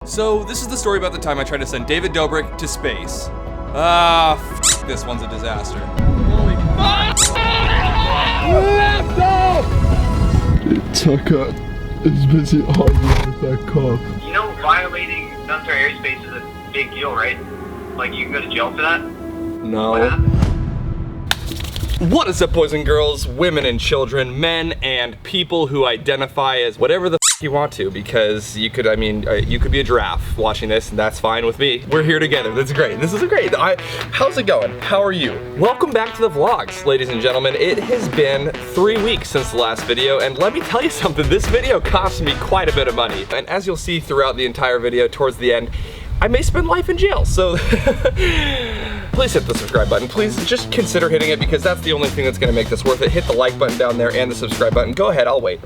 So this is the story about the time I tried to send David Dobrik to space. This one's a disaster. Holy fuck! Tucker is busy arguing with that cop. You know, violating military airspace is a big deal, right? Like, you can go to jail for that? No. What happened? What is up, boys and girls, women and children, men and people who identify as whatever the you want to, because you could, you could be a giraffe watching this, and that's fine with me. We're here together. That's great. This is great. How's it going? How are you? Welcome back to the vlogs, ladies and gentlemen. It has been 3 weeks since the last video, and let me tell you something. This video cost me quite a bit of money, and as you'll see throughout the entire video, towards the end, I may spend life in jail, so please hit the subscribe button. Please just consider hitting it, because that's the only thing that's gonna make this worth it. Hit the like button down there and the subscribe button. Go ahead, I'll wait.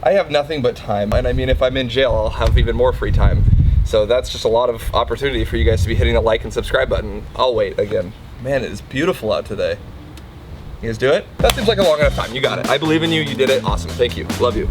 I have nothing but time, and I mean, if I'm in jail, I'll have even more free time. So that's just a lot of opportunity for you guys to be hitting the like and subscribe button. I'll wait again. Man, it is beautiful out today. You guys do it? That seems like a long enough time. You got it. I believe in you. You did it. Awesome. Thank you. Love you.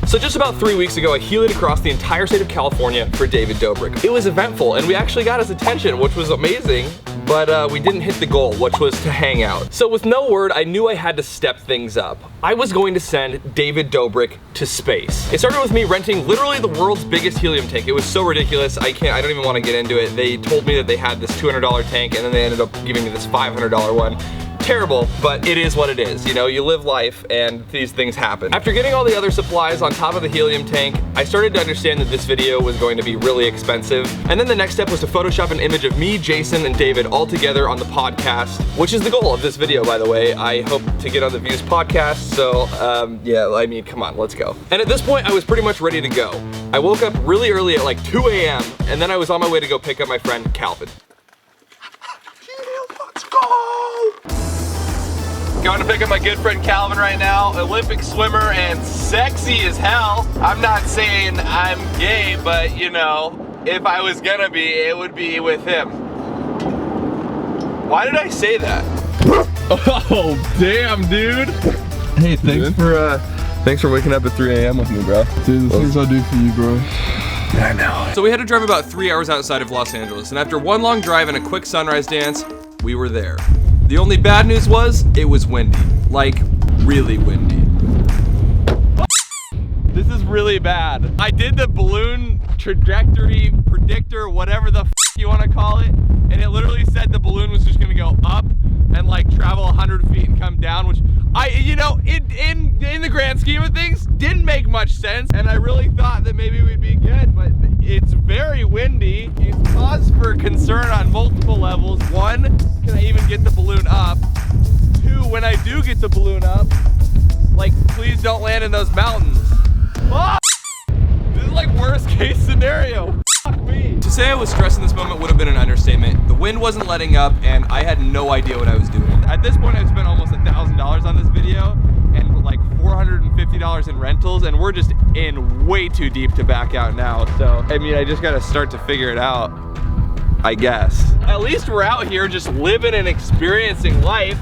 So just about 3 weeks ago, I Heely'd across the entire state of California for David Dobrik. It was eventful, and we actually got his attention, which was amazing, but we didn't hit the goal, which was to hang out. So with no word, I knew I had to step things up. I was going to send David Dobrik to space. It started with me renting literally the world's biggest helium tank. It was so ridiculous, I don't even want to get into it. They told me that they had this $200 tank, and then they ended up giving me this $500 one. Terrible, but it is what it is. You know, you live life and these things happen. After getting all the other supplies on top of the helium tank, I started to understand that this video was going to be really expensive. And then the next step was to Photoshop an image of me, Jason, and David all together on the podcast, which is the goal of this video, by the way. I hope to get on the Views podcast, so yeah, I mean, come on, let's go. And at this point, I was pretty much ready to go. I woke up really early at like 2 a.m., and then I was on my way to go pick up my friend, Calvyn. Let's go! Going to pick up my good friend Calvyn right now, Olympic swimmer and sexy as hell. I'm not saying I'm gay, but you know, if I was gonna be, it would be with him. Why did I say that? Oh, damn, dude. Hey, thanks for waking up at 3 a.m. with me, bro. Dude, the things I do for you, bro. I know. So we had to drive about 3 hours outside of Los Angeles, and after one long drive and a quick sunrise dance, we were there. The only bad news was, it was windy. Like, really windy. This is really bad. I did the balloon trajectory predictor, whatever the f you want to call it, and it literally said the balloon was just gonna go up and like travel 100 feet and come down, which in the grand scheme of things, didn't make much sense, and I really thought that maybe we'd be good, but it's very windy. It's cause for concern on multiple levels. One, can I even get the balloon up? Two, when I do get the balloon up, like, please don't land in those mountains. Oh! This is like worst case scenario. Fuck me. To say I was stressed in this moment would have been an understatement. The wind wasn't letting up, and I had no idea what I was doing. At this point, I've spent almost $1,000 on this video, and like $450 in rentals, and we're just in way too deep to back out now. So, I mean, I just gotta start to figure it out, I guess. At least we're out here just living and experiencing life.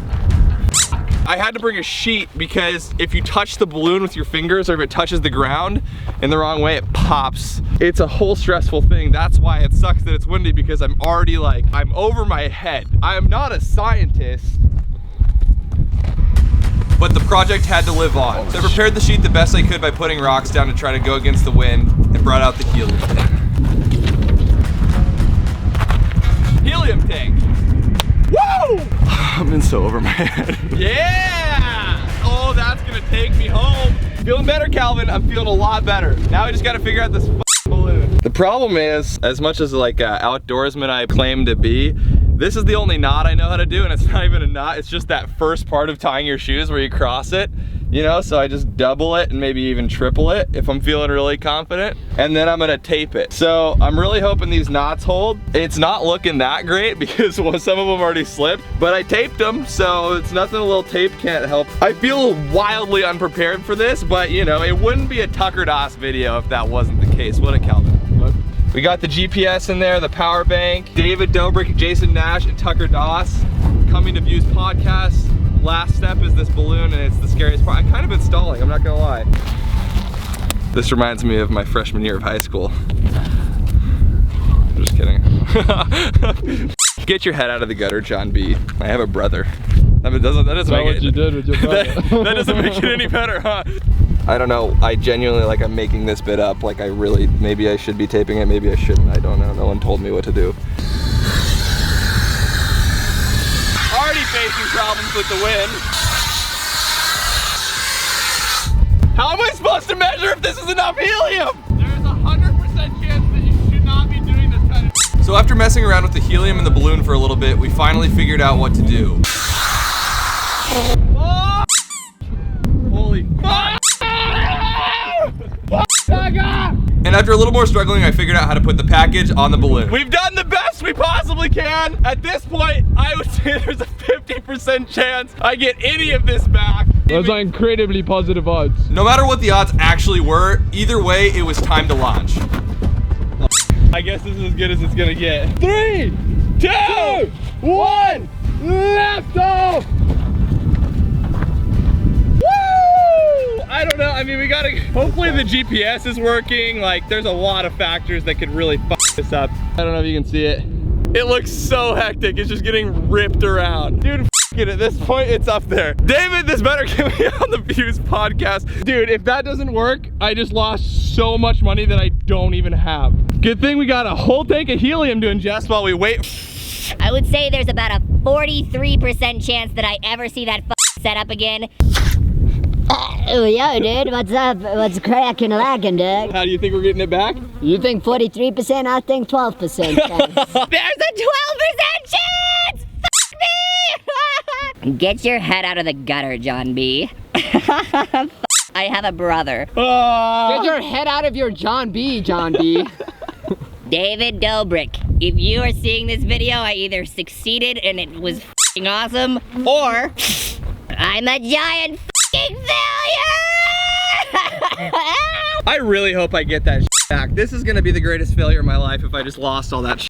I had to bring a sheet because if you touch the balloon with your fingers, or if it touches the ground in the wrong way, it pops. It's a whole stressful thing. That's why it sucks that it's windy, because I'm already like, I'm over my head. I am not a scientist, but the project had to live on. So I prepared the sheet the best I could by putting rocks down to try to go against the wind, and brought out the helium tank. Helium tank. Woo! I'm in so over my head. Yeah! Oh, that's gonna take me home. Feeling better, Calvyn. I'm feeling a lot better. Now I just gotta figure out this balloon. The problem is, as much as like outdoorsman I claim to be, this is the only knot I know how to do, and it's not even a knot. It's just that first part of tying your shoes where you cross it, you know? So I just double it and maybe even triple it if I'm feeling really confident. And then I'm gonna tape it. So I'm really hoping these knots hold. It's not looking that great because some of them already slipped, but I taped them, so it's nothing a little tape can't help. I feel wildly unprepared for this, but you know, it wouldn't be a Tucker Doss video if that wasn't the case, would it, Calvyn? We got the GPS in there, the power bank, David Dobrik, Jason Nash, and Tucker Doss coming to Views podcast. Last step is this balloon, and it's the scariest part. I'm kind of installing, I'm not gonna lie. This reminds me of my freshman year of high school. Get your head out of the gutter, John B. I have a brother. That doesn't make what it. you did with your brother. that doesn't make it any better, huh? I don't know. I genuinely, like, I'm making this bit up. Like, I really, maybe I should be taping it, maybe I shouldn't. I don't know. No one told me what to do. Already facing problems with the wind. How am I supposed to measure if this is enough helium? There's a 100% chance that you should not be doing this kind of. So after messing around with the helium in the balloon for a little bit, we finally figured out what to do. Oh! Holy fuck! And after a little more struggling, I figured out how to put the package on the balloon. We've done the best we possibly can. At this point, I would say there's a 50% chance I get any of this back. Those are incredibly positive odds. No matter what the odds actually were, either way, it was time to launch. I guess this is as good as it's gonna get. 3, 2, 1, lift off! I don't know, I mean, we gotta, hopefully the GPS is working. Like, there's a lot of factors that could really fuck this up. I don't know if you can see it. It looks so hectic, it's just getting ripped around. Dude, f it, at this point, it's up there. David, this better get me on the Views podcast. Dude, if that doesn't work, I just lost so much money that I don't even have. Good thing we got a whole tank of helium to ingest while we wait. I would say there's about a 43% chance that I ever see that setup again. Oh, yo, dude, what's up? What's cracking lacking, dude? How do you think we're getting it back? You think 43%? I think 12%. There's a 12% chance! Fuck me! Get your head out of the gutter, John B. I have a brother. Get your head out of your John B, John B. David Dobrik. If you are seeing this video, I either succeeded and it was f***ing awesome, or I'm a giant f***ing failure! I really hope I get that back. This is gonna be the greatest failure of my life if I just lost all that.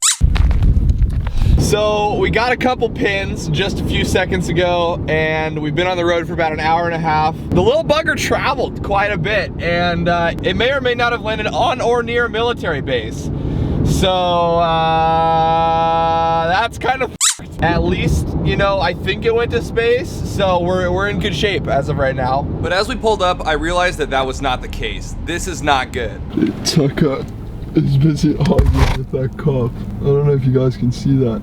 So we got a couple pins just a few seconds ago, and we've been on the road for about an hour and a half. The little bugger traveled quite a bit, and it may or may not have landed on or near a military base. So that's kind of at least, you know, I think it went to space, so we're in good shape as of right now. But as we pulled up, I realized that that was not the case. This is not good. Tucker is busy arguing with that cop. I don't know if you guys can see that.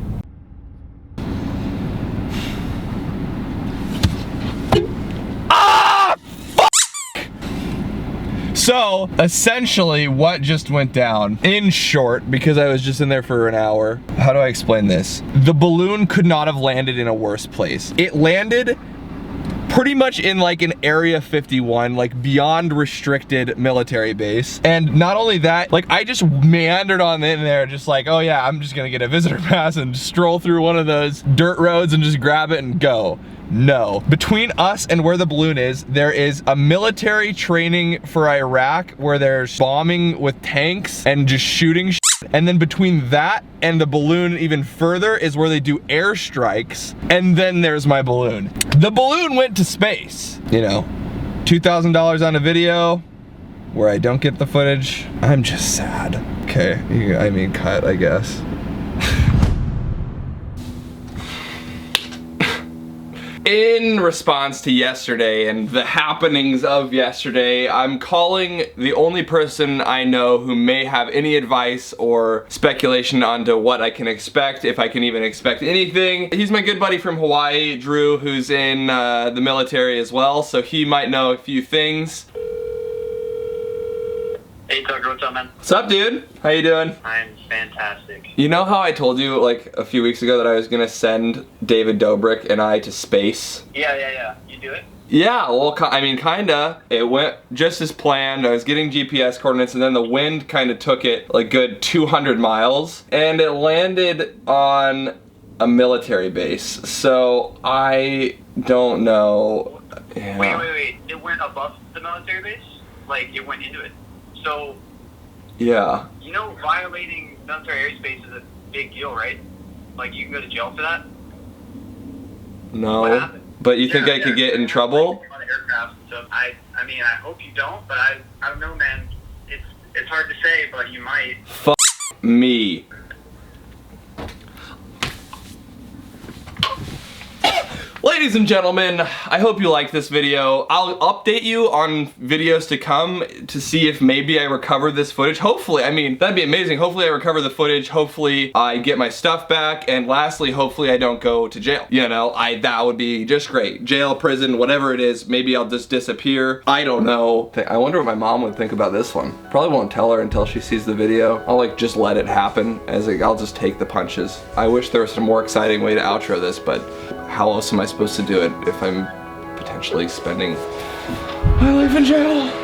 So, essentially, what just went down, in short, because I was just in there for an hour, how do I explain this? The balloon could not have landed in a worse place. It landed pretty much in like an Area 51, like beyond restricted military base. And not only that, like I just meandered on in there just like, oh yeah, I'm just gonna get a visitor pass and stroll through one of those dirt roads and just grab it and go. No. Between us and where the balloon is, there is a military training for Iraq where there's bombing with tanks and just shooting shit. And then between that and the balloon even further is where they do airstrikes. And then there's my balloon. The balloon went to space. You know, $2,000 on a video where I don't get the footage. I'm just sad. Okay, I mean cut, I guess. In response to yesterday and the happenings of yesterday, I'm calling the only person I know who may have any advice or speculation onto what I can expect, if I can even expect anything. He's my good buddy from Hawaii, Drew, who's in the military as well, so he might know a few things. Hey Tucker, what's up, man? What's up, dude? How you doing? I'm fantastic. You know how I told you like a few weeks ago that I was gonna send David Dobrik and I to space? Yeah. You do it? Yeah, well, I mean, kinda. It went just as planned. I was getting GPS coordinates, and then the wind kind of took it like good 200 miles, and it landed on a military base. So I don't know. Yeah. Wait. It went above the military base? Like, it went into it? So, Yeah. you know, violating military airspace is a big deal, right? Like, you can go to jail for that? What No. happened? But you think I could get in trouble? On aircraft and stuff. I mean, I hope you don't, but I don't know, man. It's hard to say, but you might. Fuck me. ladies and gentlemen, I hope you liked this video. I'll update you on videos to come to see if maybe I recover this footage. Hopefully, I mean, that'd be amazing. Hopefully I recover the footage. Hopefully I get my stuff back. And lastly, hopefully I don't go to jail. You know, that would be just great. Jail, prison, whatever it is. Maybe I'll just disappear. I don't know. I wonder what my mom would think about this one. Probably won't tell her until she sees the video. I'll like just let it happen as like, I'll just take the punches. I wish there was a more exciting way to outro this, but how else am I supposed to do it if I'm potentially spending my life in jail?